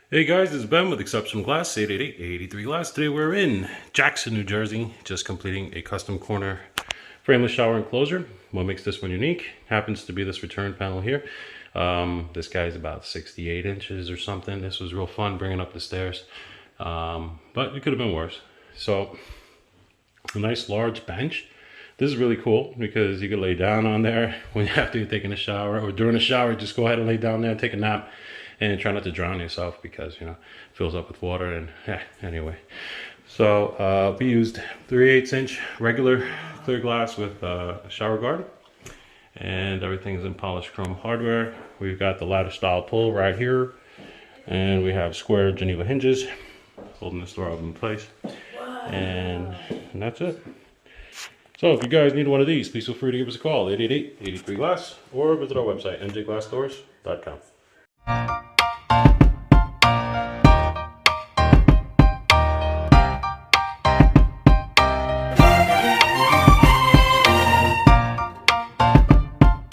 Hey guys, it's Ben with Exceptional Glass, 888-83 Glass. Today we're in Jackson, New Jersey, just completing a custom corner frameless shower enclosure. What makes this one unique happens to be this return panel here. This guy's about 68 inches or something. This was real fun bringing up the stairs, but it could have been worse. So, a nice large bench. This is really cool because you can lay down on there when after you're taking a shower, or during a shower, just go ahead and lay down there and take a nap. And try not to drown yourself because, you know, it fills up with water and anyway. So we used 3/8 inch regular clear glass with Showerguard, and everything's in polished chrome hardware. We've got the ladder style pull right here, and we have square Geneva hinges holding this door up in place. And that's it. So if you guys need one of these, please feel free to give us a call, 888-83 Glass, or visit our website, njglassdoors.com.